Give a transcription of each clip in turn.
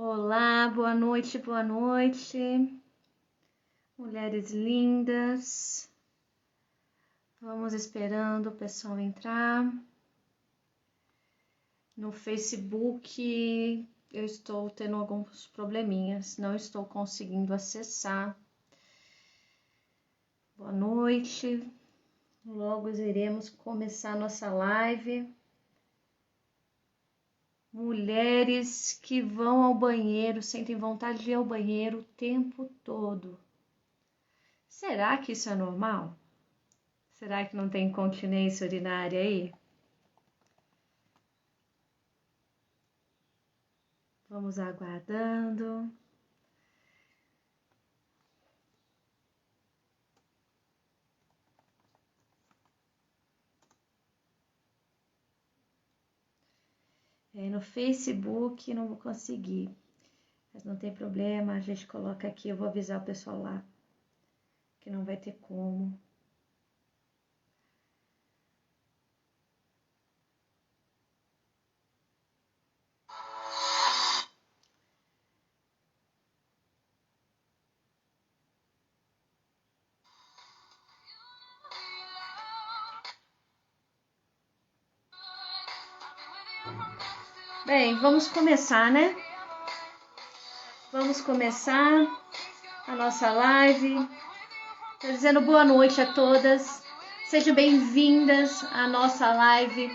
Olá, boa noite, mulheres lindas. Vamos esperando o pessoal entrar. No Facebook eu estou tendo alguns probleminhas, não estou conseguindo acessar. Boa noite. Logo iremos começar nossa live. Mulheres que vão ao banheiro, sentem vontade de ir ao banheiro o tempo todo. Será que isso é normal? Será que não tem incontinência urinária aí? Vamos aguardando. No Facebook não vou conseguir, mas não tem problema, a gente coloca aqui, eu vou avisar o pessoal lá, que não vai ter como. Bem, vamos começar, né? Vamos começar a nossa live. Tô dizendo boa noite a todas. Sejam bem-vindas à nossa live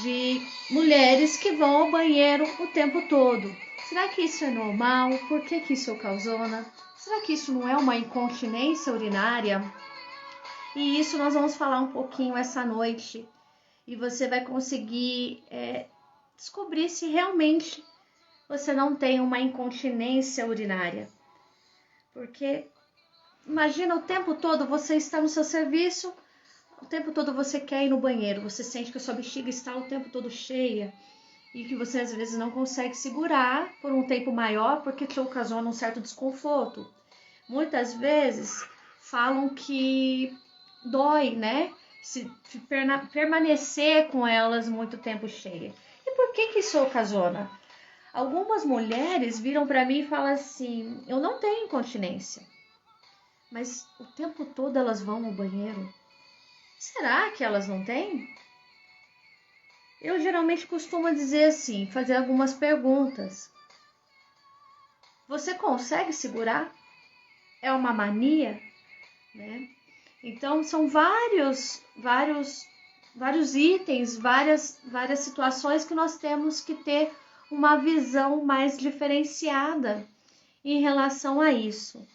de mulheres que vão ao banheiro o tempo todo. Será que isso é normal? Por que isso causona? Será que isso não é uma incontinência urinária? E isso nós vamos falar um pouquinho essa noite. E você vai conseguir descobrir se realmente você não tem uma incontinência urinária. Porque imagina o tempo todo você está no seu serviço, o tempo todo você quer ir no banheiro, você sente que a sua bexiga está o tempo todo cheia e que você às vezes não consegue segurar por um tempo maior porque te ocasiona um certo desconforto. Muitas vezes falam que dói, né? Se permanecer com elas muito tempo cheia. E por que isso ocasiona? Algumas mulheres viram para mim e falam assim: eu não tenho incontinência, mas o tempo todo elas vão ao banheiro. Será que elas não têm? Eu geralmente costumo dizer assim, fazer algumas perguntas. Você consegue segurar? É uma mania, né? Então são vários itens, várias situações que nós temos que ter uma visão mais diferenciada em relação a isso.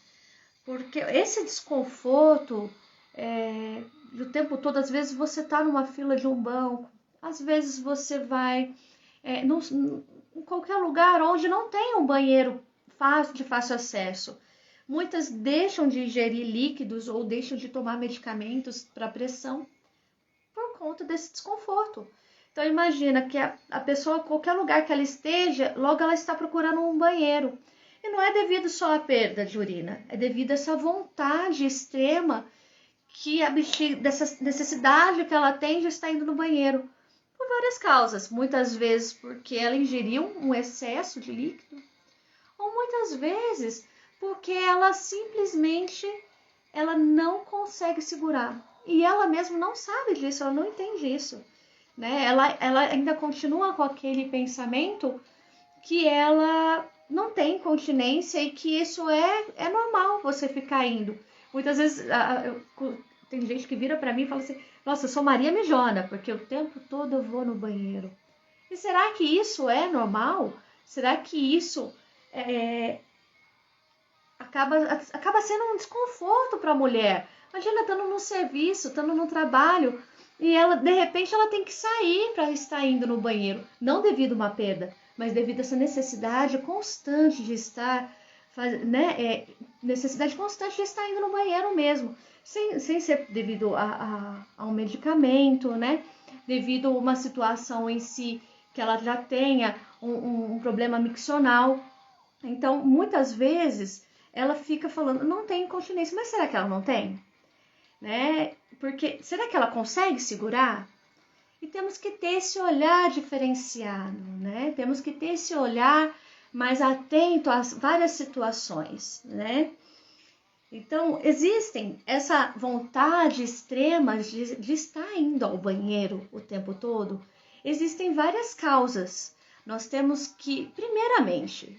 Porque esse desconforto, o tempo todo, às vezes você está numa fila de um banco, às vezes você vai em qualquer lugar onde não tem um banheiro de fácil acesso. Muitas deixam de ingerir líquidos ou deixam de tomar medicamentos para pressão por conta desse desconforto. Então imagina que a pessoa, qualquer lugar que ela esteja, logo ela está procurando um banheiro. E não é devido só à perda de urina, é devido a essa vontade extrema que a bexiga, dessa necessidade que ela tem de estar indo no banheiro. Por várias causas. Muitas vezes porque ela ingeriu um excesso de líquido. Ou muitas vezes porque ela simplesmente não consegue segurar. E ela mesma não sabe disso, ela não entende isso. Né? Ela ainda continua com aquele pensamento que ela não tem incontinência e que isso é normal você ficar indo. Muitas vezes tem gente que vira para mim e fala assim: nossa, eu sou Maria Mijona, porque o tempo todo eu vou no banheiro. E será que isso é normal? Será que isso acaba sendo um desconforto para a mulher? Imagina estando no serviço, estando no trabalho e ela, de repente, ela tem que sair para estar indo no banheiro, não devido a uma perda, mas devido a essa necessidade constante de estar, né, necessidade constante de estar indo no banheiro mesmo, sem ser devido a um medicamento, né, devido a uma situação em si que ela já tenha um problema miccional. Então, muitas vezes, ela fica falando, não tem incontinência, mas será que ela não tem? Né? Porque será que ela consegue segurar? E temos que ter esse olhar diferenciado, né? Temos que ter esse olhar mais atento às várias situações, né? Então, existem essa vontade extrema de estar indo ao banheiro o tempo todo. Existem várias causas. Nós temos que, primeiramente,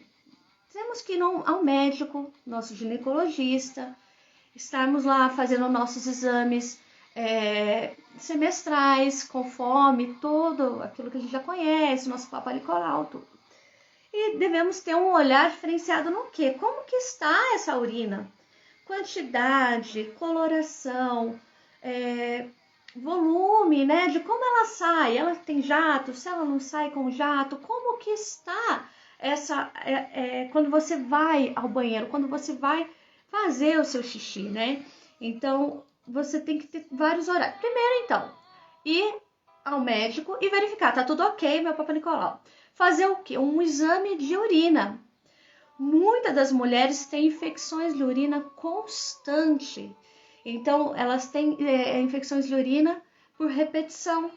temos que ir ao médico, nosso ginecologista, estarmos lá fazendo nossos exames semestrais, conforme todo aquilo que a gente já conhece, nosso Papa Nicolau, tudo. E devemos ter um olhar diferenciado no quê? Como que está essa urina? Quantidade, coloração, volume, né? De como ela sai. Ela tem jato, se ela não sai com jato, como que está essa quando você vai ao banheiro, quando você vai fazer o seu xixi, né? Então, você tem que ter vários horários. Primeiro, então, ir ao médico e verificar, tá tudo ok, meu Papa Nicolau. Fazer o quê? Um exame de urina. Muitas das mulheres têm infecções de urina constante. Então, elas têm infecções de urina por repetição.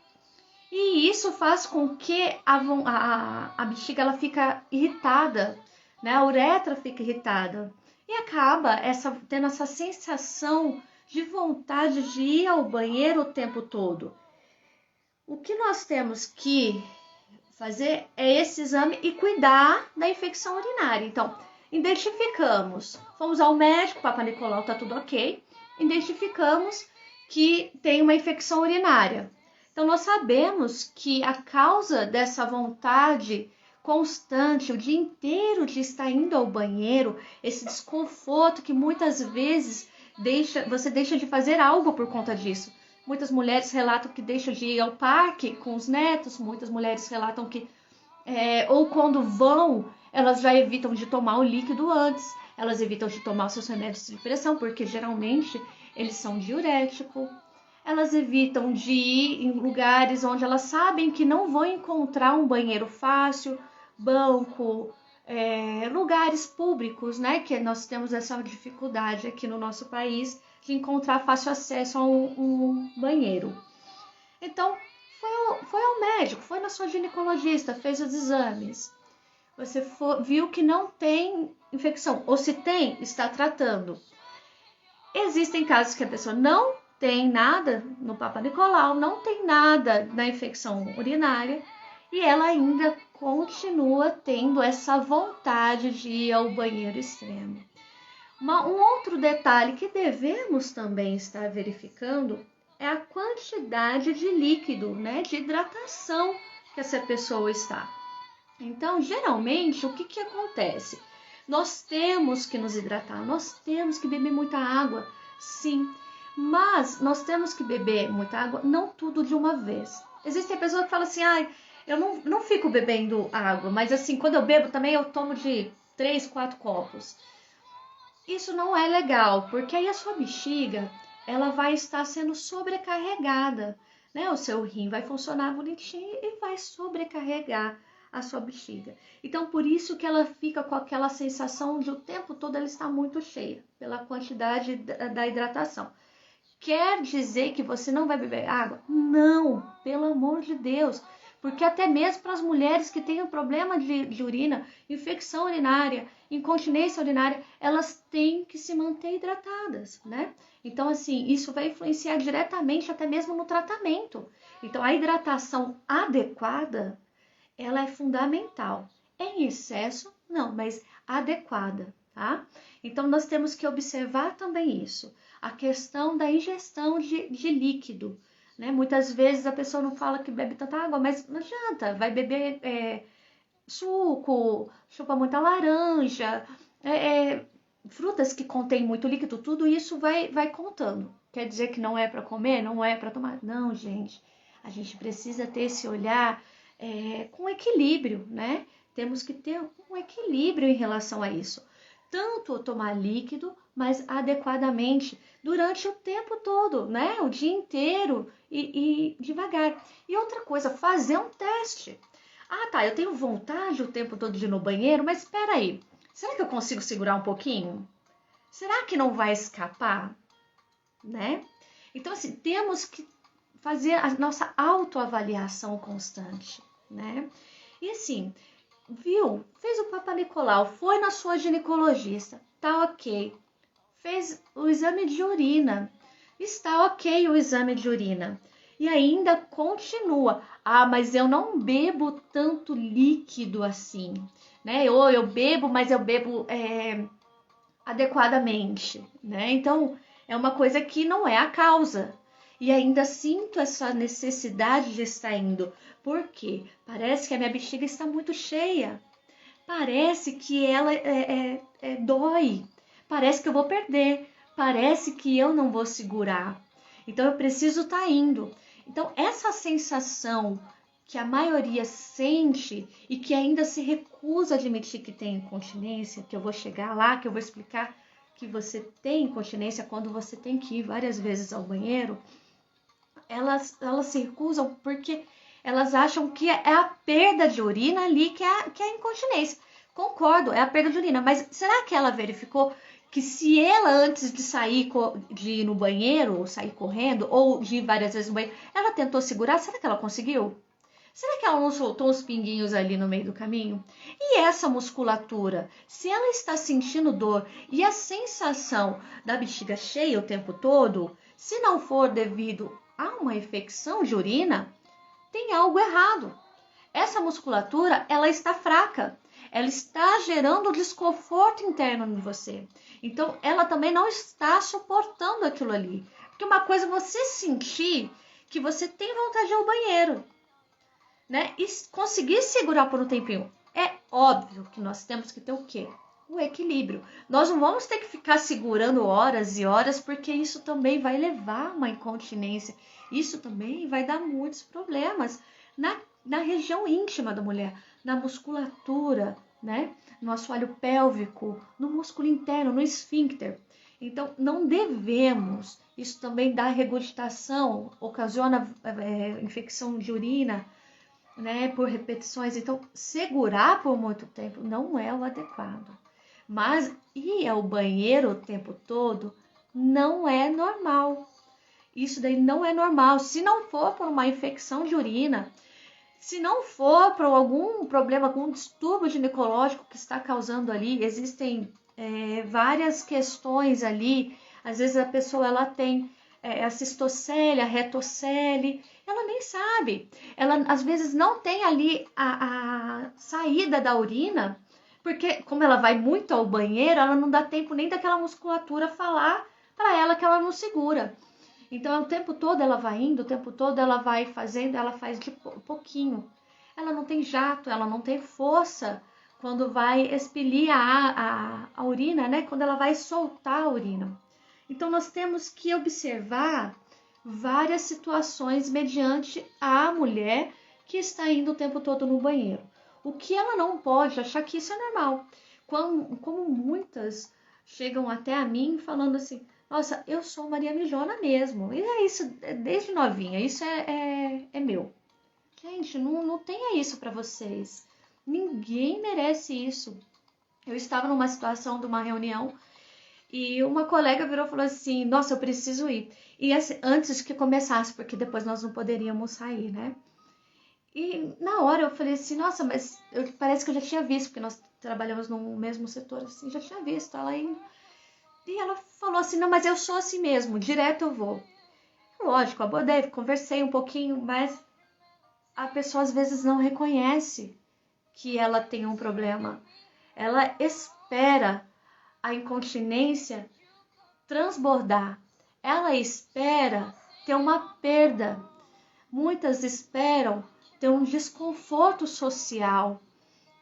E isso faz com que a bexiga ela fica irritada, né? A uretra fica irritada. E acaba tendo essa sensação de vontade de ir ao banheiro o tempo todo. O que nós temos que fazer é esse exame e cuidar da infecção urinária. Então, identificamos, fomos ao médico, Papa Nicolau, tá tudo ok. Identificamos que tem uma infecção urinária. Então, nós sabemos que a causa dessa vontade constante, o dia inteiro de estar indo ao banheiro, esse desconforto que muitas vezes você deixa de fazer algo por conta disso. Muitas mulheres relatam que deixam de ir ao parque com os netos, muitas mulheres relatam que, ou quando vão, elas já evitam de tomar o líquido antes, elas evitam de tomar os seus remédios de pressão, porque geralmente eles são diuréticos. Elas evitam de ir em lugares onde elas sabem que não vão encontrar um banheiro fácil, banco, lugares públicos, né? Que nós temos essa dificuldade aqui no nosso país de encontrar fácil acesso a um banheiro. Então, foi ao médico, foi na sua ginecologista, fez os exames. Você viu que não tem infecção, ou se tem, está tratando. Existem casos que a pessoa não tem nada no Papa Nicolau, não tem nada na infecção urinária e ela ainda continua tendo essa vontade de ir ao banheiro extremo. Um outro detalhe que devemos também estar verificando é a quantidade de líquido, né, de hidratação que essa pessoa está. Então, geralmente, o que acontece? Nós temos que nos hidratar, nós temos que beber muita água, sim. Mas nós temos que beber muita água, não tudo de uma vez. Existem pessoas que falam assim, eu não fico bebendo água, mas assim, quando eu bebo também eu tomo de 3, 4 copos. Isso não é legal, porque aí a sua bexiga, ela vai estar sendo sobrecarregada, né? O seu rim vai funcionar bonitinho e vai sobrecarregar a sua bexiga. Então, por isso que ela fica com aquela sensação de o tempo todo ela está muito cheia, pela quantidade da hidratação. Quer dizer que você não vai beber água? Não, pelo amor de Deus. Porque até mesmo para as mulheres que têm um problema de urina, infecção urinária, incontinência urinária, elas têm que se manter hidratadas, né? Então, assim, isso vai influenciar diretamente até mesmo no tratamento. Então, a hidratação adequada, ela é fundamental. Em excesso, não, mas adequada, tá? Então, nós temos que observar também isso. A questão da ingestão de líquido, né? Muitas vezes a pessoa não fala que bebe tanta água, mas não adianta, vai beber suco, chupa muita laranja, frutas que contêm muito líquido, tudo isso vai contando. Quer dizer que não é para comer, não é para tomar? Não, gente, a gente precisa ter esse olhar com equilíbrio, né? Temos que ter um equilíbrio em relação a isso. Tanto tomar líquido, mas adequadamente, durante o tempo todo, né? O dia inteiro e devagar. E outra coisa, fazer um teste. Tá, eu tenho vontade o tempo todo de ir no banheiro, mas espera aí, será que eu consigo segurar um pouquinho? Será que não vai escapar? Né? Então, assim, temos que fazer a nossa autoavaliação constante, né? E assim, viu, fez o Papa Nicolau, foi na sua ginecologista, tá ok. Fez o exame de urina, está ok o exame de urina. E ainda continua. Ah, mas eu não bebo tanto líquido assim, né? Ou eu bebo, mas eu bebo adequadamente, né? Então, é uma coisa que não é a causa. E ainda sinto essa necessidade de estar indo. Por quê? Parece que a minha bexiga está muito cheia. Parece que ela dói. Parece que eu vou perder. Parece que eu não vou segurar. Então, eu preciso estar indo. Então, essa sensação que a maioria sente e que ainda se recusa a admitir que tem incontinência, que eu vou chegar lá, que eu vou explicar que você tem incontinência quando você tem que ir várias vezes ao banheiro, elas se recusam porque elas acham que é a perda de urina ali que é a incontinência. Concordo, é a perda de urina, mas será que ela verificou que se ela, antes de sair, de ir no banheiro, ou sair correndo, ou de ir várias vezes no banheiro, ela tentou segurar? Será que ela conseguiu? Será que ela não soltou uns pinguinhos ali no meio do caminho? E essa musculatura, se ela está sentindo dor e a sensação da bexiga cheia o tempo todo, se não for devido a uma infecção de urina, tem algo errado. Essa musculatura, ela está fraca. Ela está gerando desconforto interno em você. Então, ela também não está suportando aquilo ali. Porque uma coisa é você sentir que você tem vontade de ir ao banheiro, né? E conseguir segurar por um tempinho. É óbvio que nós temos que ter o quê? O equilíbrio. Nós não vamos ter que ficar segurando horas e horas, porque isso também vai levar a uma incontinência. Isso também vai dar muitos problemas na região íntima da mulher, na musculatura, né? No assoalho pélvico, no músculo interno, no esfíncter. Então, não devemos. Isso também dá regurgitação, ocasiona infecção de urina, né, por repetições. Então, segurar por muito tempo não é o adequado. Mas ir ao banheiro o tempo todo não é normal. Isso daí não é normal. Se não for por uma infecção de urina, se não for por algum problema, algum distúrbio ginecológico que está causando ali, existem várias questões ali. Às vezes a pessoa ela tem a cistocele, a retocele, ela nem sabe. Ela às vezes não tem ali a saída da urina, porque como ela vai muito ao banheiro, ela não dá tempo nem daquela musculatura falar para ela que ela não segura. Então, o tempo todo ela vai indo, o tempo todo ela vai fazendo, ela faz de pouquinho. Ela não tem jato, ela não tem força quando vai expelir a urina, né? Quando ela vai soltar a urina. Então, nós temos que observar várias situações mediante a mulher que está indo o tempo todo no banheiro. O que ela não pode achar que isso é normal. Como muitas chegam até a mim falando assim: nossa, eu sou Maria Mijona mesmo. E é isso, desde novinha, isso é meu. Gente, não tenha isso para vocês. Ninguém merece isso. Eu estava numa situação de uma reunião e uma colega virou e falou assim: nossa, eu preciso ir. E assim, antes que começasse, porque depois nós não poderíamos sair, né? E na hora eu falei assim: nossa, mas parece que eu já tinha visto, porque nós trabalhamos no mesmo setor, assim, já tinha visto ela aí. E ela falou assim: não, mas eu sou assim mesmo, direto eu vou. Lógico, abordei, conversei um pouquinho, mas a pessoa às vezes não reconhece que ela tem um problema. Ela espera a incontinência transbordar. Ela espera ter uma perda. Muitas esperam ter um desconforto social,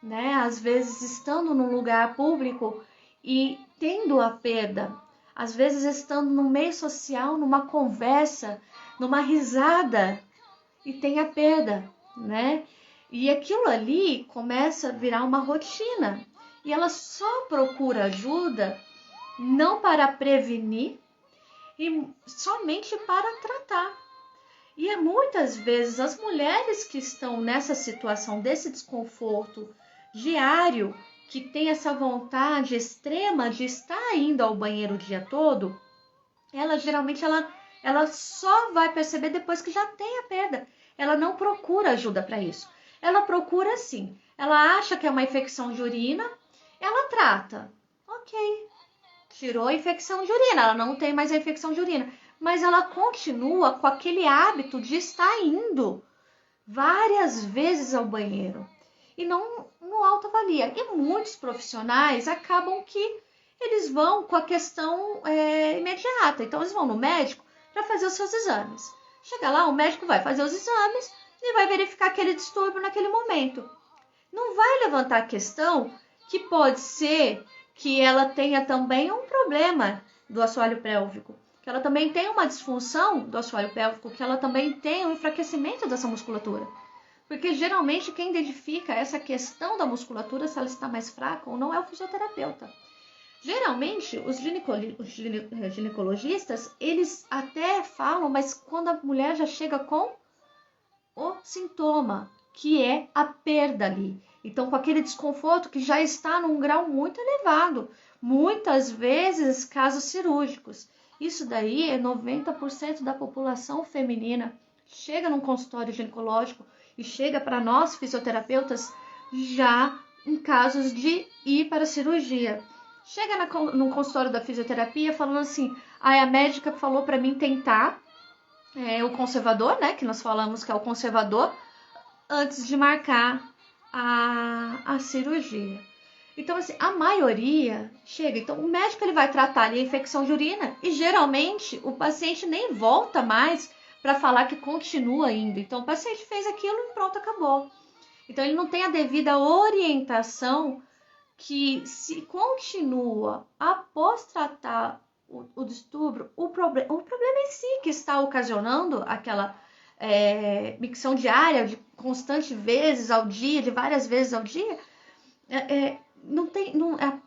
né? Às vezes estando num lugar público e tendo a perda, às vezes estando no meio social, numa conversa, numa risada e tem a perda, né? E aquilo ali começa a virar uma rotina e ela só procura ajuda não para prevenir e somente para tratar. E muitas vezes as mulheres que estão nessa situação desse desconforto diário, que tem essa vontade extrema de estar indo ao banheiro o dia todo, ela geralmente ela só vai perceber depois que já tem a perda. Ela não procura ajuda para isso. Ela procura sim. Ela acha que é uma infecção de urina, ela trata. Ok, tirou a infecção de urina, ela não tem mais a infecção de urina. Mas ela continua com aquele hábito de estar indo várias vezes ao banheiro e não autoavalia. E muitos profissionais acabam que eles vão com a questão imediata. Então, eles vão no médico para fazer os seus exames. Chega lá, o médico vai fazer os exames e vai verificar aquele distúrbio naquele momento. Não vai levantar a questão que pode ser que ela tenha também um problema do assoalho pélvico, que ela também tem uma disfunção do assoalho pélvico, que ela também tem um enfraquecimento dessa musculatura. Porque geralmente quem identifica essa questão da musculatura, se ela está mais fraca ou não, é o fisioterapeuta. Geralmente, os ginecologistas, eles até falam, mas quando a mulher já chega com o sintoma, que é a perda ali. Então, com aquele desconforto que já está num grau muito elevado, muitas vezes casos cirúrgicos. Isso daí é 90% da população feminina chega num consultório ginecológico e chega para nós fisioterapeutas já em casos de ir para a cirurgia. Chega no consultório da fisioterapia falando assim, a médica falou para mim tentar o conservador, né, que nós falamos que é o conservador, antes de marcar a cirurgia. Então, assim, a maioria chega. Então, o médico ele vai tratar ali a infecção de urina e, geralmente, o paciente nem volta mais para falar que continua indo. Então, o paciente fez aquilo e pronto, acabou. Então, ele não tem a devida orientação que, se continua após tratar o distúrbio, o problema em si que está ocasionando aquela micção diária de constantes vezes ao dia, de várias vezes ao dia,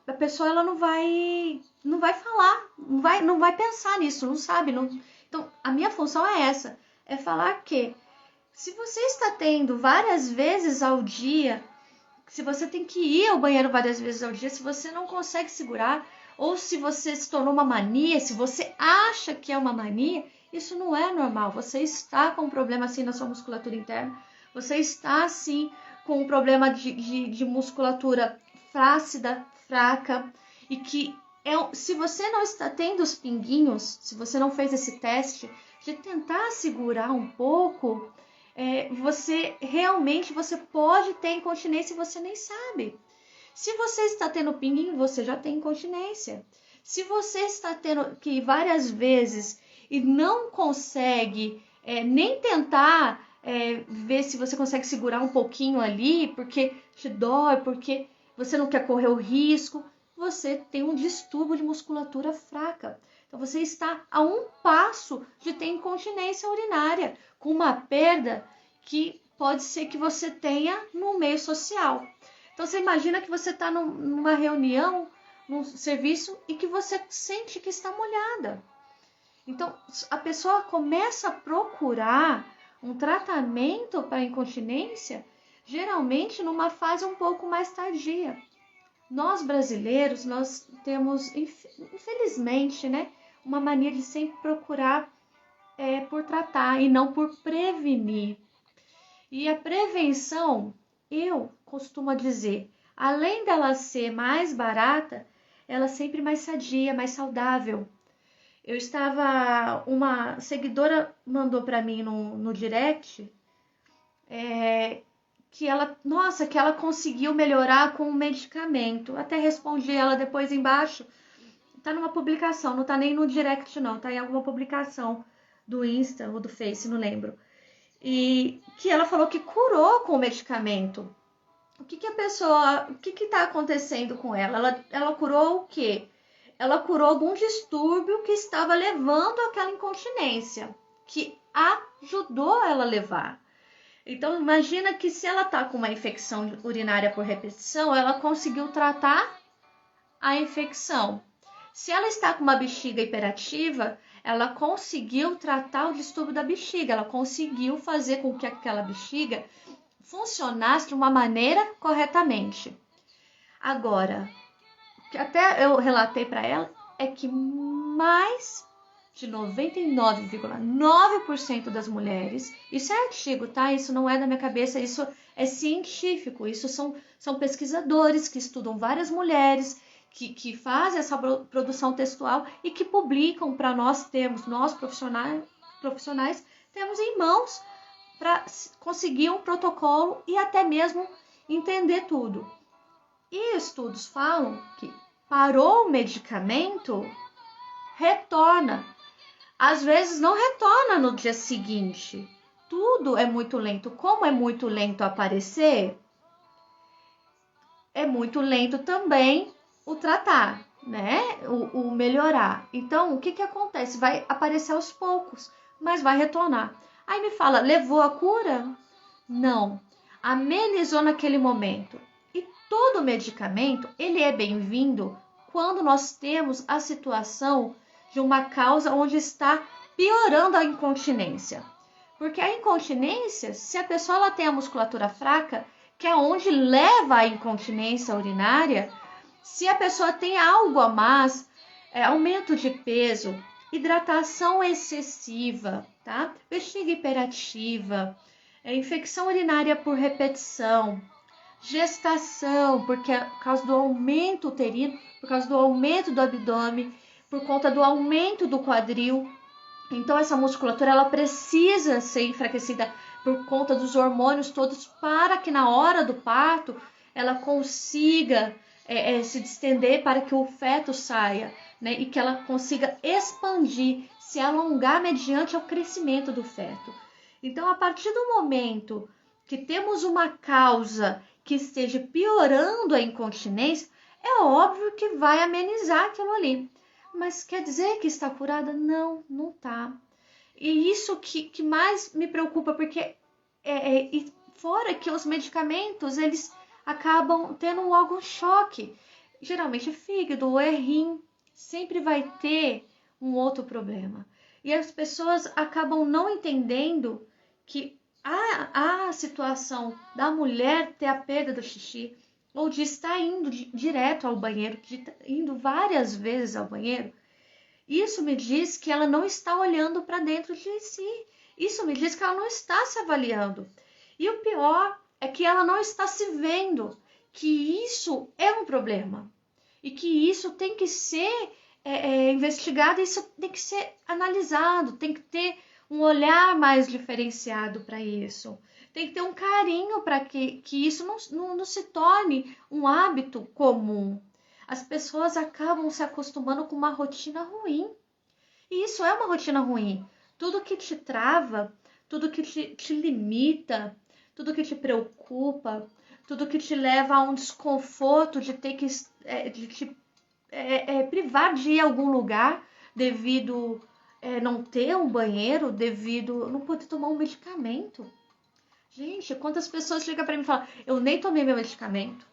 a pessoa ela não vai falar, não vai pensar nisso, não sabe. Então, a minha função é essa, é falar que se você está tendo várias vezes ao dia, se você tem que ir ao banheiro várias vezes ao dia, se você não consegue segurar, ou se você se tornou uma mania, se você acha que é uma mania, isso não é normal. Você está com um problema assim na sua musculatura interna, você está assim com um problema de musculatura flácida, fraca, e que se você não está tendo os pinguinhos, se você não fez esse teste de tentar segurar um pouco, você pode ter incontinência e você nem sabe. Se você está tendo pinguinho, você já tem incontinência. Se você está tendo que ir várias vezes e não consegue nem tentar ver se você consegue segurar um pouquinho ali, porque te dói, porque você não quer correr o risco, você tem um distúrbio de musculatura fraca. Então, você está a um passo de ter incontinência urinária, com uma perda que pode ser que você tenha no meio social. Então, você imagina que você está numa reunião, num serviço, e que você sente que está molhada. Então, a pessoa começa a procurar um tratamento para incontinência, geralmente numa fase um pouco mais tardia. Nós brasileiros, nós temos, infelizmente, né, uma mania de sempre procurar por tratar e não por prevenir. E a prevenção, eu costumo dizer, além dela ser mais barata, ela é sempre mais sadia, mais saudável. Uma seguidora mandou para mim no direct que ela conseguiu melhorar com um medicamento. Até respondi ela depois embaixo. Tá numa publicação, não tá nem no direct não, tá em alguma publicação do Insta ou do Face, não lembro. E que ela falou que curou com o medicamento. O que tá acontecendo com ela? Ela curou o quê? Ela curou algum distúrbio que estava levando àquela incontinência, que ajudou ela a levar. Então, imagina que se ela tá com uma infecção urinária por repetição, ela conseguiu tratar a infecção. Se ela está com uma bexiga hiperativa, ela conseguiu tratar o distúrbio da bexiga, ela conseguiu fazer com que aquela bexiga funcionasse de uma maneira corretamente. Agora, o que até eu relatei para ela é que mais de 99,9% das mulheres. Isso é artigo, tá? Isso não é da minha cabeça, isso é científico. Isso são pesquisadores que estudam várias mulheres, que fazem essa produção textual e que publicam para nós termos, nós profissionais, temos em mãos para conseguir um protocolo e até mesmo entender tudo. E estudos falam que parou o medicamento, retorna. Às vezes não retorna no dia seguinte. Tudo é muito lento. Como é muito lento aparecer, é muito lento também o tratar, né? O melhorar. Então, o que acontece? Vai aparecer aos poucos, mas vai retornar. Aí me fala, levou a cura? Não. Amenizou naquele momento. E todo medicamento, ele é bem-vindo quando nós temos a situação de uma causa onde está piorando a incontinência. Porque a incontinência, se a pessoa ela tem a musculatura fraca, que é onde leva a incontinência urinária, se a pessoa tem algo a mais, aumento de peso, hidratação excessiva, tá? Bexiga hiperativa, infecção urinária por repetição, gestação, porque é por causa do aumento uterino, por causa do aumento do abdômen, por conta do aumento do quadril. Então essa musculatura ela precisa ser enfraquecida por conta dos hormônios todos para que na hora do parto ela consiga se distender para que o feto saia, né? E que ela consiga expandir, se alongar mediante o crescimento do feto. Então a partir do momento que temos uma causa que esteja piorando a incontinência, é óbvio que vai amenizar aquilo ali. Mas quer dizer que está curada? Não, não tá. E isso que mais me preocupa, porque fora que os medicamentos, eles acabam tendo logo um choque. Geralmente é fígado ou é rim, sempre vai ter um outro problema. E as pessoas acabam não entendendo que a situação da mulher ter a perda do xixi, ou de estar indo direto ao banheiro, indo várias vezes ao banheiro, isso me diz que ela não está olhando para dentro de si. Isso me diz que ela não está se avaliando. E o pior é que ela não está se vendo, que isso é um problema. E que isso tem que ser investigado, isso tem que ser analisado, tem que ter um olhar mais diferenciado para isso. Tem que ter um carinho para que isso não se torne um hábito comum. As pessoas acabam se acostumando com uma rotina ruim. E isso é uma rotina ruim. Tudo que te trava, tudo que te limita, tudo que te preocupa, tudo que te leva a um desconforto de ter que de te privar de ir a algum lugar devido não ter um banheiro, devido não poder tomar um medicamento. Gente, quantas pessoas chegam para mim e falam, eu nem tomei meu medicamento.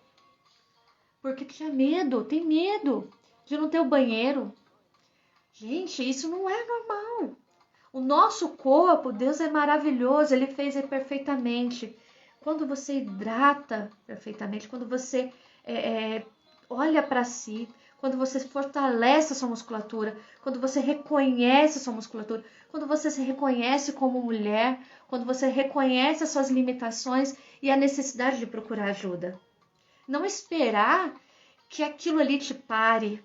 Porque tinha medo, tem medo de não ter o banheiro. Gente, isso não é normal. O nosso corpo, Deus é maravilhoso, Ele fez perfeitamente. Quando você hidrata perfeitamente, quando você olha para si, quando você fortalece a sua musculatura, quando você reconhece a sua musculatura, quando você se reconhece como mulher, quando você reconhece as suas limitações e a necessidade de procurar ajuda. Não esperar que aquilo ali te pare.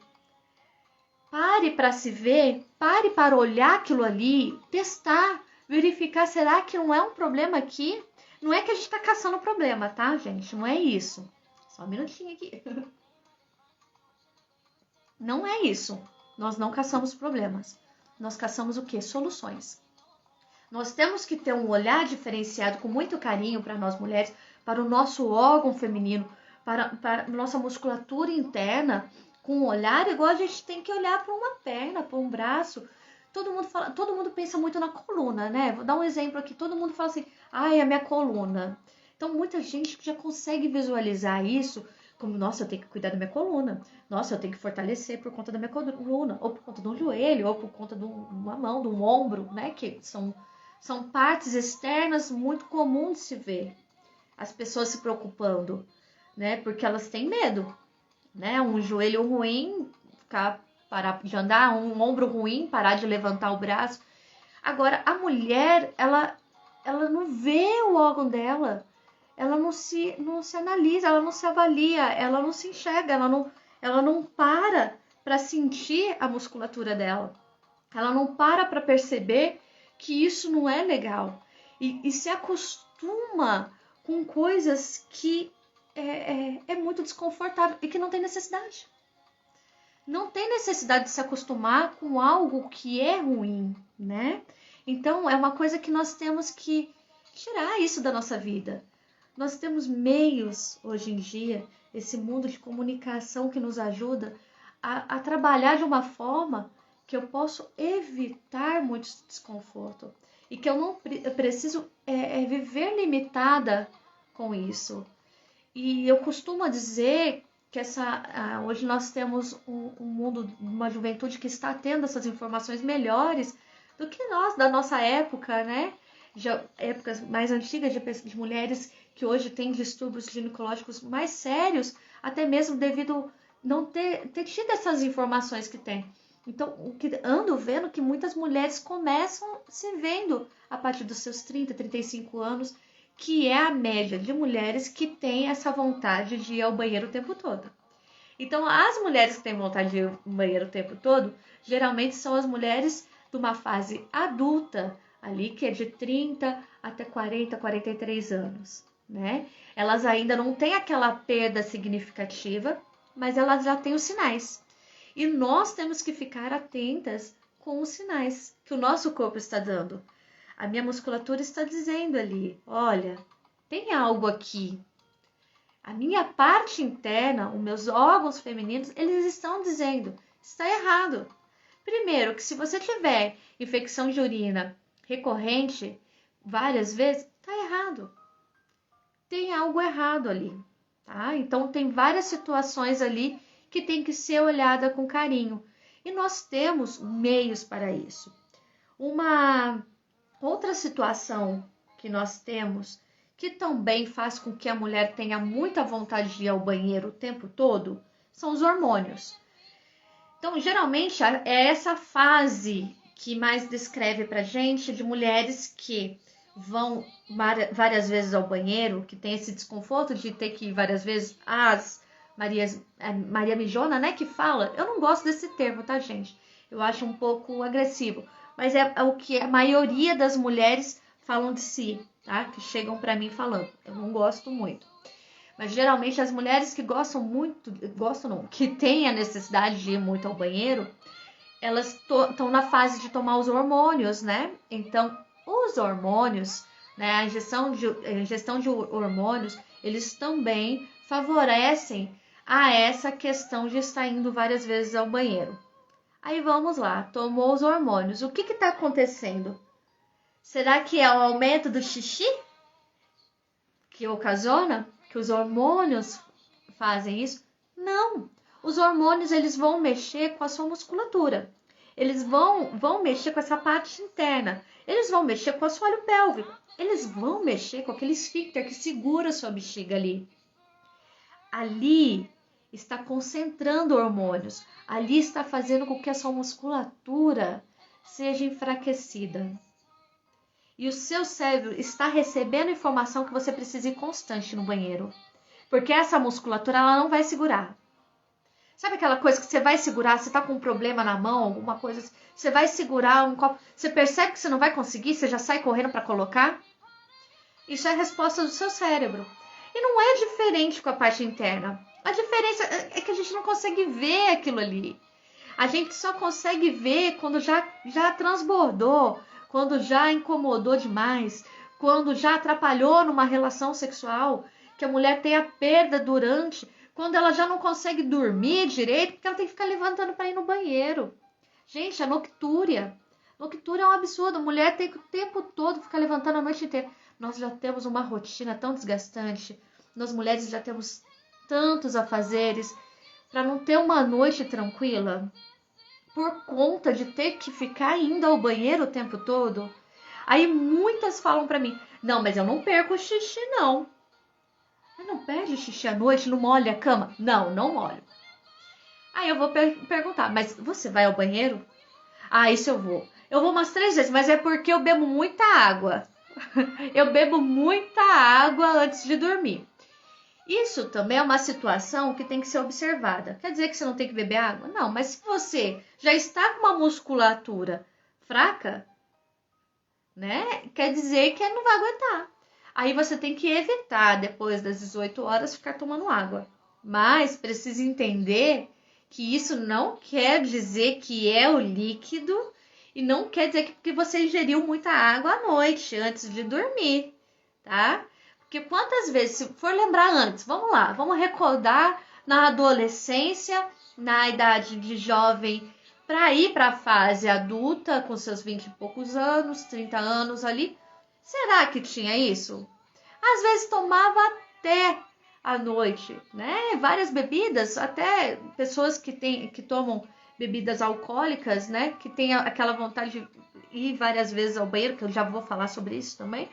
Pare para se ver, pare para olhar aquilo ali, testar, verificar, será que não é um problema aqui? Não é que a gente está caçando problema, tá, gente? Não é isso. Só um minutinho aqui. Não é isso. Nós não caçamos problemas. Nós caçamos o quê? Soluções. Nós temos que ter um olhar diferenciado com muito carinho para nós mulheres, para o nosso órgão feminino, para a nossa musculatura interna, com um olhar igual a gente tem que olhar para uma perna, para um braço. Todo mundo pensa muito na coluna, né? Vou dar um exemplo aqui. Todo mundo fala assim, ai, a minha coluna. Então, muita gente já consegue visualizar isso como, nossa, eu tenho que cuidar da minha coluna. Nossa, eu tenho que fortalecer por conta da minha coluna, ou por conta de um joelho, ou por conta de uma mão, de um ombro, né? Que são partes externas muito comuns de se ver. As pessoas se preocupando, né? Porque elas têm medo, né? Um joelho ruim, ficar parar de andar, um ombro ruim, parar de levantar o braço. Agora, a mulher, ela não vê o órgão dela, ela não se analisa, ela não se avalia, ela não se enxerga, ela não para sentir a musculatura dela. Ela não para perceber que isso não é legal. E se acostuma com coisas que é muito desconfortável e que não tem necessidade. Não tem necessidade de se acostumar com algo que é ruim, né? Então, é uma coisa que nós temos que tirar isso da nossa vida. Nós temos meios, hoje em dia, esse mundo de comunicação que nos ajuda a trabalhar de uma forma que eu posso evitar muito desconforto. E que eu não preciso viver limitada com isso. E eu costumo dizer que hoje nós temos um mundo, uma juventude que está tendo essas informações melhores do que nós, da nossa época, né? Épocas mais antigas de mulheres que hoje têm distúrbios ginecológicos mais sérios, até mesmo devido não ter tido essas informações que tem. Então, o que ando vendo que muitas mulheres começam se vendo a partir dos seus 30, 35 anos, que é a média de mulheres que têm essa vontade de ir ao banheiro o tempo todo. Então, as mulheres que têm vontade de ir ao banheiro o tempo todo, geralmente são as mulheres de uma fase adulta, ali que é de 30 até 40, 43 anos, né? Elas ainda não têm aquela perda significativa, mas elas já têm os sinais. E nós temos que ficar atentas com os sinais que o nosso corpo está dando. A minha musculatura está dizendo ali, olha, tem algo aqui. A minha parte interna, os meus órgãos femininos, eles estão dizendo, está errado. Primeiro, que se você tiver infecção de urina recorrente várias vezes, está errado. Tem algo errado ali, tá? Então, tem várias situações ali que tem que ser olhada com carinho. E nós temos meios para isso. Uma outra situação que nós temos, que também faz com que a mulher tenha muita vontade de ir ao banheiro o tempo todo, são os hormônios. Então, geralmente, é essa fase que mais descreve pra gente de mulheres que vão várias vezes ao banheiro, que tem esse desconforto de ter que ir várias vezes, Maria Mijona, né, que fala. Eu não gosto desse termo, tá, gente? Eu acho um pouco agressivo. Mas é o que a maioria das mulheres falam de si, tá? Que chegam pra mim falando. Eu não gosto muito. Mas geralmente as mulheres que que têm a necessidade de ir muito ao banheiro, elas estão na fase de tomar os hormônios, né? Então, os hormônios, né, a ingestão de hormônios, eles também favorecem a essa questão de estar indo várias vezes ao banheiro. Aí vamos lá, tomou os hormônios. O que está acontecendo? Será que é o aumento do xixi que ocasiona? Que os hormônios fazem isso? Não. Os hormônios, eles vão mexer com a sua musculatura. Eles vão mexer com essa parte interna. Eles vão mexer com o assoalho pélvico. Eles vão mexer com aquele esfíncter que segura a sua bexiga ali. Ali está concentrando hormônios. Ali está fazendo com que a sua musculatura seja enfraquecida. E o seu cérebro está recebendo informação que você precisa ir constante no banheiro. Porque essa musculatura, ela não vai segurar. Sabe aquela coisa que você vai segurar, você está com um problema na mão, alguma coisa, você vai segurar um copo, você percebe que você não vai conseguir, você já sai correndo para colocar? Isso é a resposta do seu cérebro. E não é diferente com a parte interna. A diferença é que a gente não consegue ver aquilo ali. A gente só consegue ver quando já transbordou, quando já incomodou demais, quando já atrapalhou numa relação sexual, que a mulher tem a perda durante, quando ela já não consegue dormir direito, porque ela tem que ficar levantando para ir no banheiro. Gente, a noctúria. Noctúria é um absurdo. A mulher tem que o tempo todo ficar levantando a noite inteira. Nós já temos uma rotina tão desgastante. Nós mulheres já temos tantos afazeres para não ter uma noite tranquila. Por conta de ter que ficar indo ao banheiro o tempo todo. Aí muitas falam para mim, não, mas eu não perco o xixi, não. Mas não perde xixi à noite, não molha a cama? Não, não molho. Aí eu vou perguntar, mas você vai ao banheiro? Ah, isso eu vou. Eu vou umas 3 vezes, mas é porque eu bebo muita água. Eu bebo muita água antes de dormir. Isso também é uma situação que tem que ser observada. Quer dizer que você não tem que beber água? Não, mas se você já está com uma musculatura fraca, né? Quer dizer que não vai aguentar. Aí você tem que evitar, depois das 18 horas, ficar tomando água. Mas precisa entender que isso não quer dizer que é o líquido e não quer dizer que você ingeriu muita água à noite, antes de dormir, tá? Porque quantas vezes, se for lembrar antes, vamos lá, vamos recordar na adolescência, na idade de jovem, para ir para a fase adulta, com seus 20 e poucos anos, 30 anos ali, será que tinha isso? Às vezes tomava até à noite, né? Várias bebidas, até pessoas que tomam bebidas alcoólicas, né? Que tem aquela vontade de ir várias vezes ao banheiro, que eu já vou falar sobre isso também.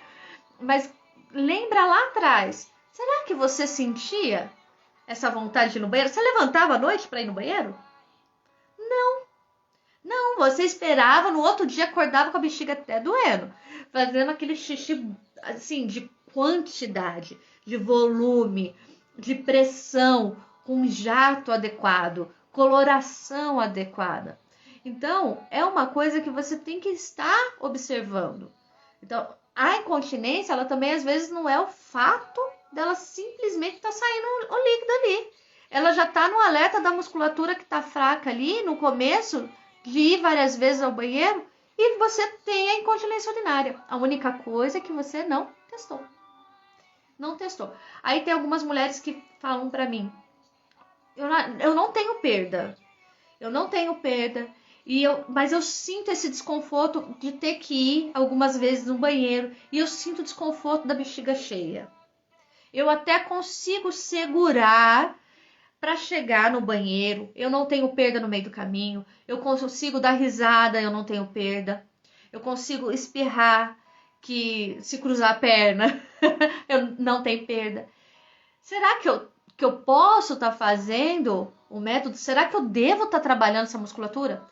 Mas lembra lá atrás, será que você sentia essa vontade de ir no banheiro? Você levantava à noite para ir no banheiro? Não, você esperava, no outro dia acordava com a bexiga até doendo, fazendo aquele xixi assim de quantidade, de volume, de pressão, com jato adequado, coloração adequada. Então, é uma coisa que você tem que estar observando. Então, a incontinência, ela também às vezes não é o fato dela simplesmente estar saindo o líquido ali. Ela já está no alerta da musculatura que está fraca ali no começo, de ir várias vezes ao banheiro, e você tem a incontinência urinária. A única coisa é que você não testou. Não testou. Aí tem algumas mulheres que falam pra mim, eu não tenho perda. Eu não tenho perda. Mas eu sinto esse desconforto de ter que ir algumas vezes no banheiro. E eu sinto o desconforto da bexiga cheia. Eu até consigo segurar para chegar no banheiro. Eu não tenho perda no meio do caminho. Eu consigo dar risada, eu não tenho perda. Eu consigo espirrar, que se cruzar a perna, eu não tenho perda. Será que eu posso estar fazendo o método? Será que eu devo estar trabalhando essa musculatura?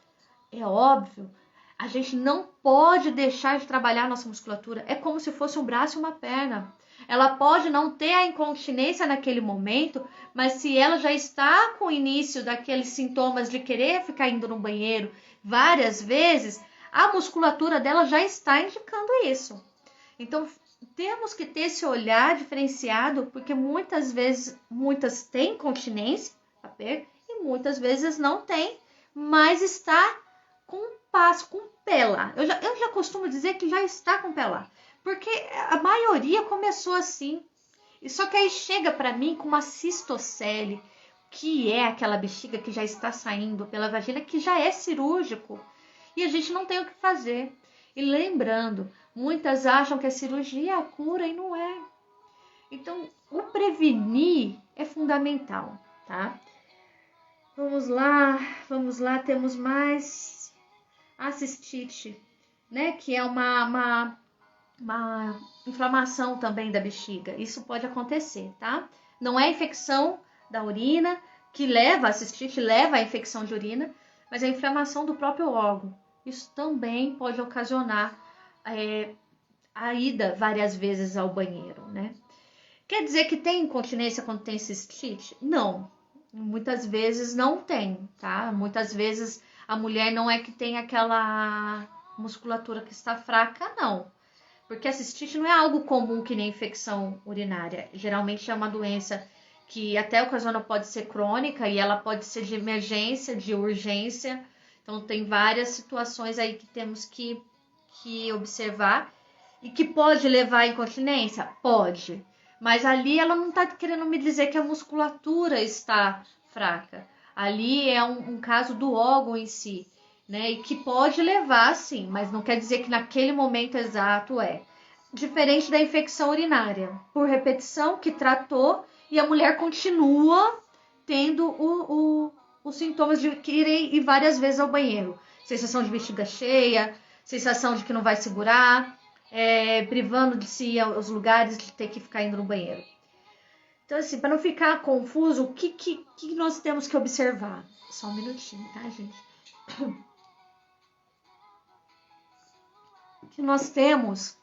É óbvio. A gente não pode deixar de trabalhar a nossa musculatura. É como se fosse um braço e uma perna. Ela pode não ter a incontinência naquele momento, mas se ela já está com o início daqueles sintomas de querer ficar indo no banheiro várias vezes, a musculatura dela já está indicando isso. Então, temos que ter esse olhar diferenciado, porque muitas vezes, muitas têm incontinência, e muitas vezes não tem, mas está com passo, com pela. Eu já costumo dizer que já está com pela, porque a maioria começou assim. E só que aí chega para mim com uma cistocele, que é aquela bexiga que já está saindo pela vagina, que já é cirúrgico. E a gente não tem o que fazer. E lembrando, muitas acham que a cirurgia é a cura e não é. Então, o prevenir é fundamental, tá? Vamos lá, temos mais a cistite, né? Que é uma inflamação também da bexiga. Isso pode acontecer, tá? Não é infecção da urina que leva a cistite, leva a infecção de urina, mas é a inflamação do próprio órgão. Isso também pode ocasionar a ida várias vezes ao banheiro, né? Quer dizer que tem incontinência quando tem cistite? Não. Muitas vezes não tem, tá? Muitas vezes a mulher não é que tem aquela musculatura que está fraca, não. Porque a cistite não é algo comum que nem infecção urinária. Geralmente é uma doença que até ocasiona pode ser crônica e ela pode ser de emergência, de urgência. Então tem várias situações aí que temos que observar. E que pode levar à incontinência? Pode. Mas ali ela não está querendo me dizer que a musculatura está fraca. Ali é um caso do órgão em si, né? E que pode levar, sim, mas não quer dizer que naquele momento exato é. Diferente da infecção urinária, por repetição que tratou e a mulher continua tendo os sintomas de querer ir várias vezes ao banheiro. Sensação de bexiga cheia, sensação de que não vai segurar, privando de si os lugares de ter que ficar indo no banheiro. Então, assim, para não ficar confuso, o que nós temos que observar? Só um minutinho, tá, gente? Que nós temos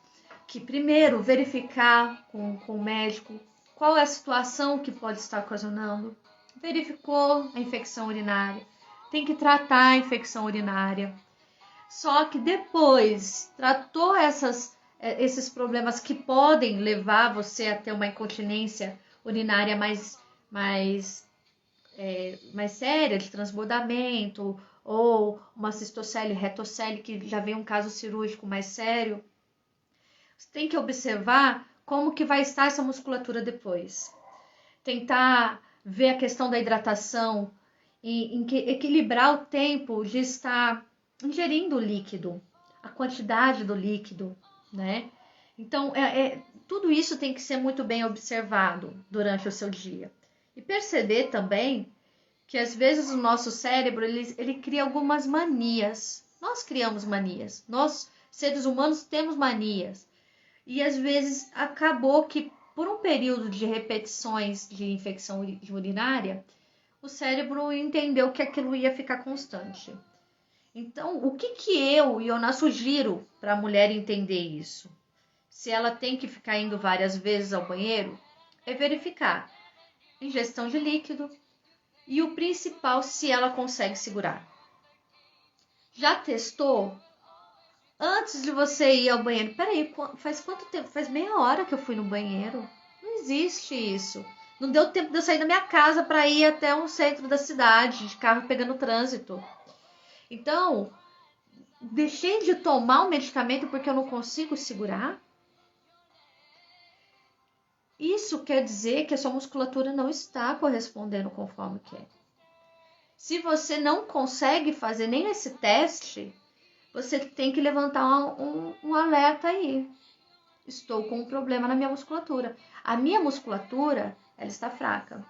que, primeiro, verificar com o médico qual é a situação que pode estar ocasionando. Verificou a infecção urinária, tem que tratar a infecção urinária. Só que depois tratou esses problemas que podem levar você a ter uma incontinência urinária mais séria, de transbordamento, ou uma cistocele, retocele, que já vem um caso cirúrgico mais sério. Você tem que observar como que vai estar essa musculatura depois. Tentar ver a questão da hidratação e equilibrar o tempo de estar ingerindo o líquido, a quantidade do líquido, né? Então, tudo isso tem que ser muito bem observado durante o seu dia. E perceber também que às vezes o nosso cérebro ele cria algumas manias. Nós criamos manias. Nós, seres humanos, temos manias. E às vezes acabou que por um período de repetições de infecção urinária, o cérebro entendeu que aquilo ia ficar constante. Então, o que eu e Iona sugiro para a mulher entender isso? Se ela tem que ficar indo várias vezes ao banheiro, é verificar ingestão de líquido e o principal, se ela consegue segurar. Já testou? Antes de você ir ao banheiro, peraí, faz quanto tempo? Faz meia hora que eu fui no banheiro. Não existe isso. Não deu tempo de eu sair da minha casa para ir até um centro da cidade, de carro pegando trânsito. Então, deixei de tomar um medicamento porque eu não consigo segurar? Isso quer dizer que a sua musculatura não está correspondendo conforme quer. Se você não consegue fazer nem esse teste, você tem que levantar um alerta aí. Estou com um problema na minha musculatura. A minha musculatura, ela está fraca.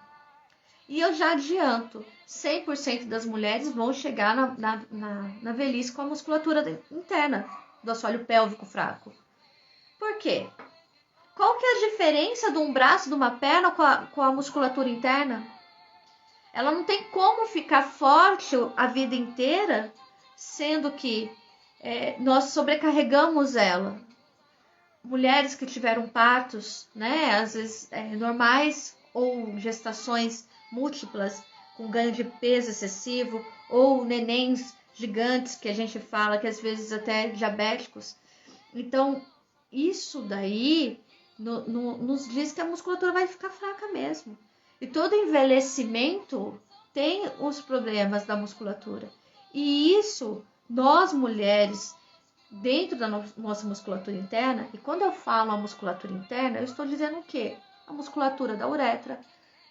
E eu já adianto, 100% das mulheres vão chegar na velhice com a musculatura interna do assoalho pélvico fraco. Por quê? Qual que é a diferença de um braço, de uma perna com a musculatura interna? Ela não tem como ficar forte a vida inteira, sendo que nós sobrecarregamos ela. Mulheres que tiveram partos, né, às vezes normais, ou gestações múltiplas com ganho de peso excessivo, ou nenéns gigantes que a gente fala, que às vezes até diabéticos. Então, isso daí nos diz que a musculatura vai ficar fraca mesmo. E todo envelhecimento tem os problemas da musculatura. E isso, nós mulheres, dentro da nossa musculatura interna, e quando eu falo a musculatura interna, eu estou dizendo o quê? A musculatura da uretra,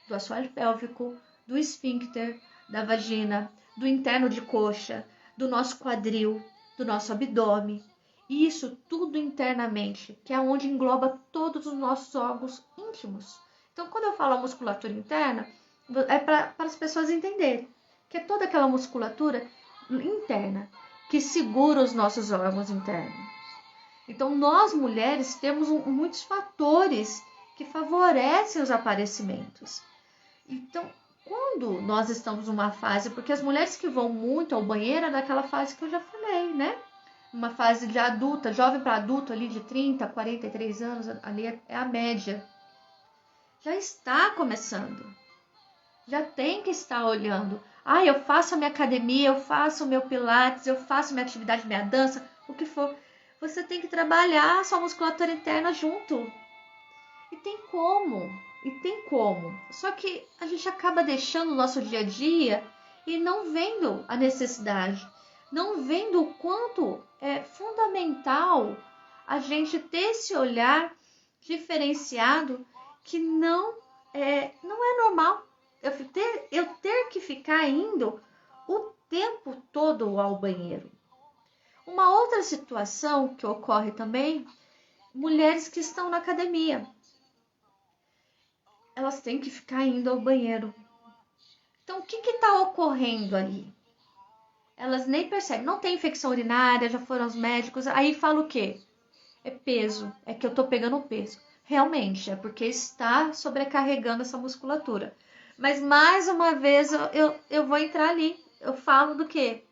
do assoalho pélvico, do esfíncter, da vagina, do interno de coxa, do nosso quadril, do nosso abdômen. Isso tudo internamente, que é onde engloba todos os nossos órgãos íntimos. Então, quando eu falo a musculatura interna, é para as pessoas entenderem que é toda aquela musculatura interna que segura os nossos órgãos internos. Então, nós mulheres temos muitos fatores que favorecem os aparecimentos. Então, quando nós estamos numa fase, porque as mulheres que vão muito ao banheiro é daquela fase que eu já falei, né? Uma fase de adulta, jovem para adulto ali de 30 a 43 anos, ali é a média. Já está começando. Já tem que estar olhando. Eu faço a minha academia, eu faço o meu pilates, eu faço minha atividade, minha dança, o que for. Você tem que trabalhar a sua musculatura interna junto. E tem como. Só que a gente acaba deixando o nosso dia a dia e não vendo a necessidade. Não vendo o quanto é fundamental a gente ter esse olhar diferenciado que não é normal. Eu ter que ficar indo o tempo todo ao banheiro. Uma outra situação que ocorre também, mulheres que estão na academia. Elas têm que ficar indo ao banheiro. Então, o que está ocorrendo ali? Elas nem percebem. Não tem infecção urinária, já foram aos médicos. Aí fala o quê? É peso. É que eu tô pegando peso. realmente é porque está sobrecarregando essa musculatura. Mas mais uma vez eu vou entrar ali. Eu falo do quê?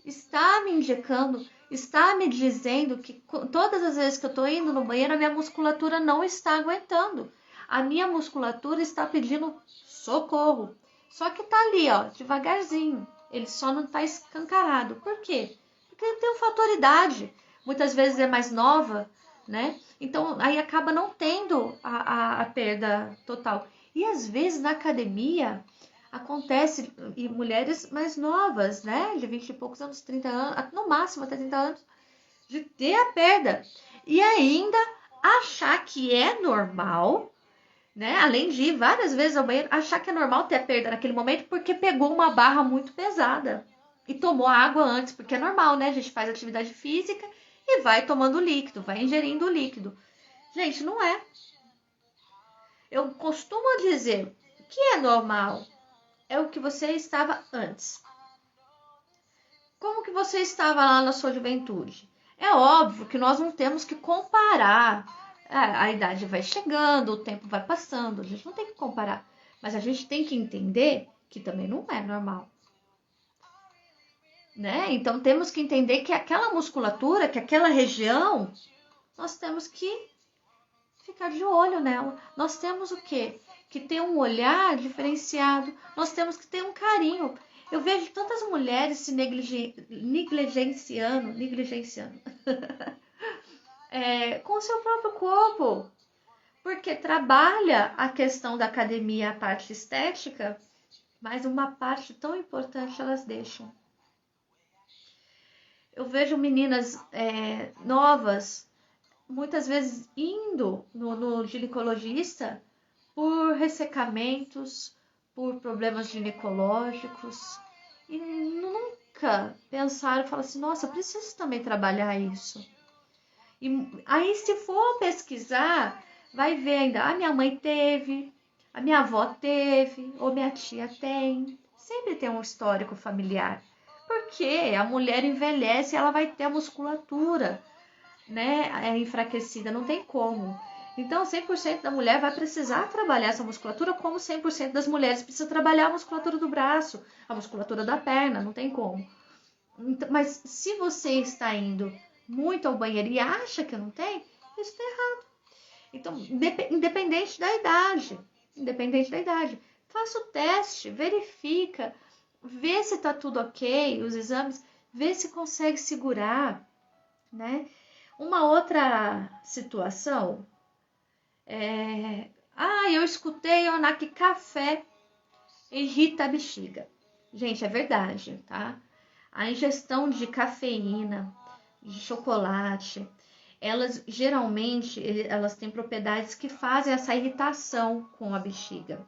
Está me indicando, está me dizendo que todas as vezes que eu estou indo no banheiro, a minha musculatura não está aguentando. A minha musculatura está pedindo socorro. Só que tá ali, ó, devagarzinho. Ele só não está escancarado. Por quê? Porque ele tem um fator idade. Muitas vezes é mais nova, né? Então, aí acaba não tendo a perda total. E às vezes na academia acontece em mulheres mais novas, né? De 20 e poucos anos, 30 anos, no máximo até 30 anos, de ter a perda. E ainda achar que é normal, né? Além de ir várias vezes ao banheiro, achar que é normal ter a perda naquele momento porque pegou uma barra muito pesada e tomou água antes, porque é normal, né? A gente faz atividade física e vai tomando líquido, vai ingerindo líquido. Gente, não é. Eu costumo dizer que é normal. É o que você estava antes. Como que você estava lá na sua juventude? É óbvio que nós não temos que comparar. A idade vai chegando, o tempo vai passando, a gente não tem que comparar. Mas a gente tem que entender que também não é normal. Né? Então temos que entender que aquela musculatura, que aquela região, nós temos que ficar de olho nela. Nós temos o quê? Que ter um olhar diferenciado. Nós temos que ter um carinho. Eu vejo tantas mulheres se negligenciando com o seu próprio corpo. Porque trabalha a questão da academia, a parte estética, mas uma parte tão importante elas deixam. Eu vejo meninas novas, muitas vezes indo no ginecologista por ressecamentos, por problemas ginecológicos, e nunca pensaram, falam assim, nossa, eu preciso também trabalhar isso. E aí, se for pesquisar, vai ver ainda, minha mãe teve, a minha avó teve, ou minha tia tem. Sempre tem um histórico familiar. Porque a mulher envelhece, ela vai ter a musculatura, né, enfraquecida, não tem como. Então, 100% da mulher vai precisar trabalhar essa musculatura, como 100% das mulheres precisam trabalhar a musculatura do braço, a musculatura da perna, não tem como. Então, mas se você está indo muito ao banheiro e acha que não tem, isso está errado. Então, independente da idade, faça o teste, verifica, vê se está tudo ok, os exames, vê se consegue segurar, né? Uma outra situação eu escutei que café irrita a bexiga. Gente, é verdade, tá? A ingestão de cafeína, de chocolate, elas geralmente elas têm propriedades que fazem essa irritação com a bexiga,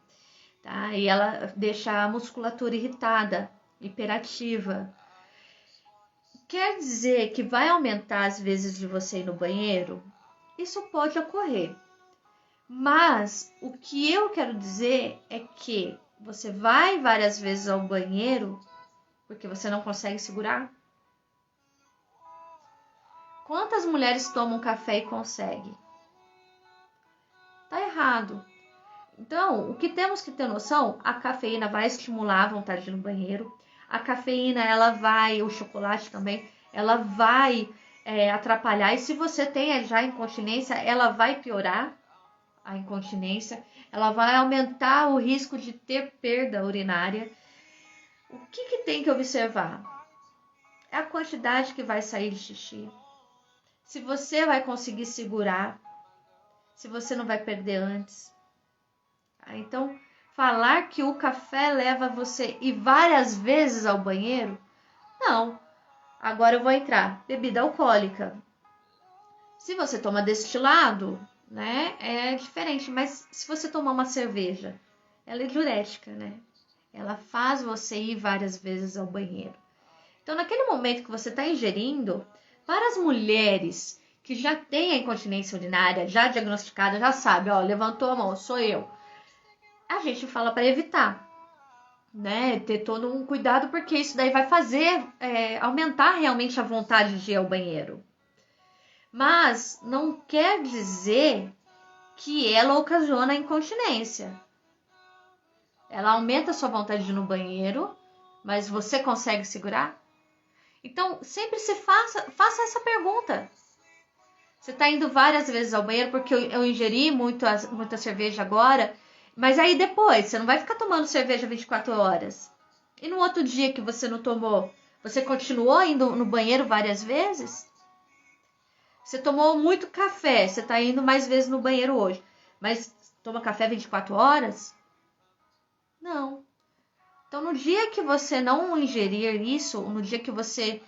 tá? E ela deixa a musculatura irritada, hiperativa. Quer dizer que vai aumentar as vezes de você ir no banheiro? Isso pode ocorrer. Mas o que eu quero dizer é que você vai várias vezes ao banheiro porque você não consegue segurar? Quantas mulheres tomam café e conseguem? Tá errado. Então, o que temos que ter noção, a cafeína vai estimular a vontade de ir no banheiro. A cafeína, o chocolate também, ela vai atrapalhar. E se você tem já incontinência, ela vai piorar a incontinência. Ela vai aumentar o risco de ter perda urinária. O que tem que observar? É a quantidade que vai sair de xixi. Se você vai conseguir segurar. Se você não vai perder antes. Então, falar que o café leva você ir várias vezes ao banheiro? Não. Agora eu vou entrar. Bebida alcoólica. Se você toma destilado, né, é diferente. Mas se você tomar uma cerveja, ela é diurética, né? Ela faz você ir várias vezes ao banheiro. Então, naquele momento que você está ingerindo, para as mulheres que já têm a incontinência urinária, já diagnosticada, já sabe, levantou a mão, sou eu. A gente fala para evitar, né? Ter todo um cuidado, porque isso daí vai fazer aumentar realmente a vontade de ir ao banheiro. Mas não quer dizer que ela ocasiona a incontinência. Ela aumenta a sua vontade de ir no banheiro, mas você consegue segurar? Então, sempre faça essa pergunta. Você está indo várias vezes ao banheiro porque eu ingeri muita cerveja agora, mas aí depois, você não vai ficar tomando cerveja 24 horas. E no outro dia que você não tomou, você continuou indo no banheiro várias vezes? Você tomou muito café, você está indo mais vezes no banheiro hoje, mas toma café 24 horas? Não. Então, no dia que você não ingerir isso, no dia que você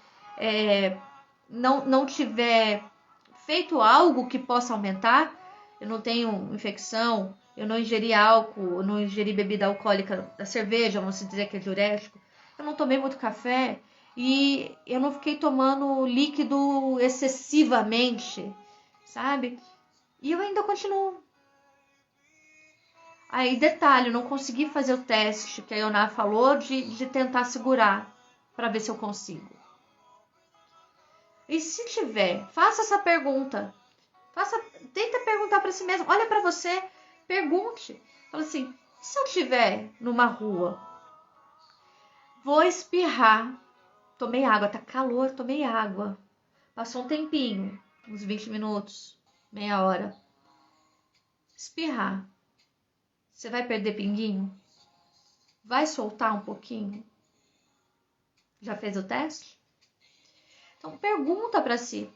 não tiver feito algo que possa aumentar, eu não tenho infecção, eu não ingeri álcool, eu não ingeri bebida alcoólica da cerveja, vamos dizer que é diurético, eu não tomei muito café e eu não fiquei tomando líquido excessivamente, sabe? E eu ainda continuo. Aí, detalhe, eu não consegui fazer o teste que a Ioná falou de tentar segurar para ver se eu consigo. E se tiver, faça essa pergunta. Tenta perguntar para si mesmo. Olha para você, pergunte. Fala assim, se eu estiver numa rua, vou espirrar. Tomei água, tá calor, tomei água. Passou um tempinho, uns 20 minutos, meia hora. Espirrar. Você vai perder pinguinho? Vai soltar um pouquinho? Já fez o teste? Então pergunta para si.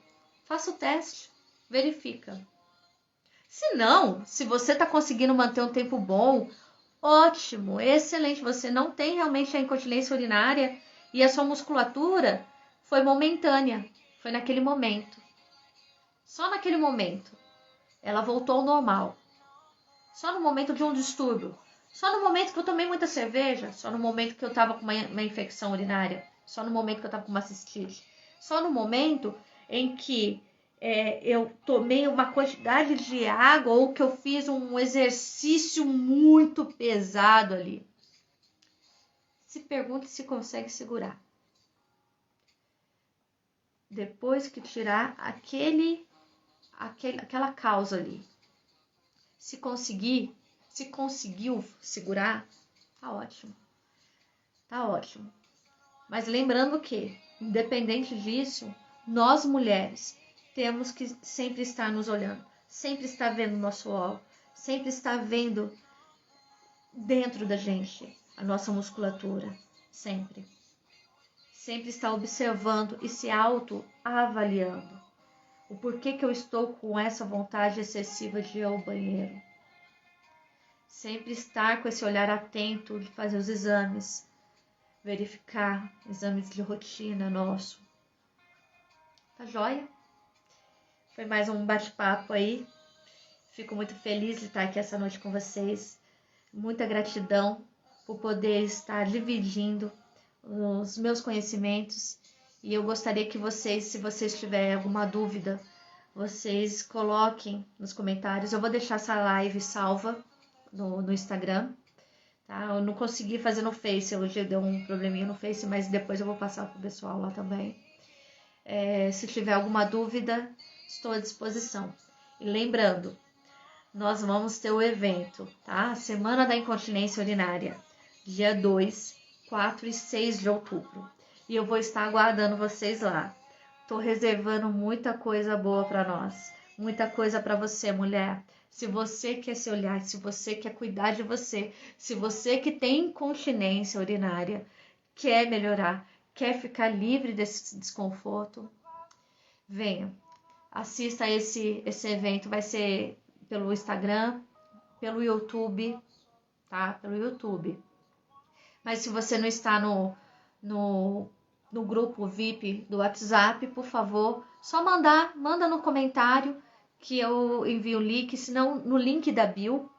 Faça o teste. Verifica. Se não, se você está conseguindo manter um tempo bom, ótimo, excelente. Você não tem realmente a incontinência urinária e a sua musculatura foi momentânea. Foi naquele momento. Só naquele momento. Ela voltou ao normal. Só no momento de um distúrbio. Só no momento que eu tomei muita cerveja. Só no momento que eu estava com uma infecção urinária. Só no momento que eu estava com uma cistite. Só no momento em que eu tomei uma quantidade de água ou que eu fiz um exercício muito pesado ali. Se pergunte se consegue segurar. Depois que tirar aquela causa ali. Se conseguiu segurar, tá ótimo. Tá ótimo. Mas lembrando que, independente disso, nós mulheres temos que sempre estar nos olhando, sempre estar vendo o nosso ó, sempre estar vendo dentro da gente a nossa musculatura, sempre. Sempre estar observando e se autoavaliando. O porquê que eu estou com essa vontade excessiva de ir ao banheiro. Sempre estar com esse olhar atento de fazer os exames, verificar exames de rotina nosso. Tá joia? Foi mais um bate-papo aí. Fico muito feliz de estar aqui essa noite com vocês. Muita gratidão por poder estar dividindo os meus conhecimentos. E eu gostaria que vocês, se vocês tiverem alguma dúvida, vocês coloquem nos comentários. Eu vou deixar essa live salva no Instagram. Tá? Eu não consegui fazer no Face, hoje deu um probleminha no Face, mas depois eu vou passar pro pessoal lá também. Se tiver alguma dúvida, estou à disposição. E lembrando, nós vamos ter o evento, tá? Semana da Incontinência Urinária, dia 2, 4 e 6 de outubro. E eu vou estar aguardando vocês lá. Estou reservando muita coisa boa para nós, muita coisa para você, mulher. Se você quer se olhar, se você quer cuidar de você, se você que tem incontinência urinária, quer melhorar, quer ficar livre desse desconforto, venha, assista esse evento. Vai ser pelo Instagram, pelo YouTube, tá? Pelo YouTube. Mas se você não está no grupo VIP do WhatsApp, por favor, só manda no comentário que eu envio o link, senão no link da bio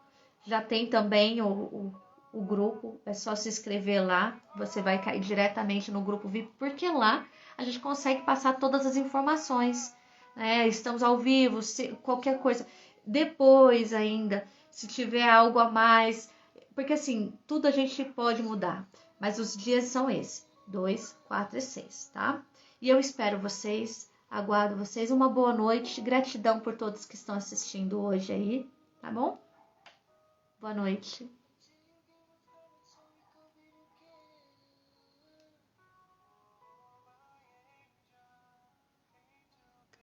já tem também o grupo, é só se inscrever lá, você vai cair diretamente no grupo VIP, porque lá a gente consegue passar todas as informações, né? Estamos ao vivo, qualquer coisa, depois ainda, se tiver algo a mais, porque assim, tudo a gente pode mudar, mas os dias são esses, 2, 4 e 6, tá? E eu espero vocês, aguardo vocês, uma boa noite, gratidão por todos que estão assistindo hoje aí, tá? tá bom? Boa noite.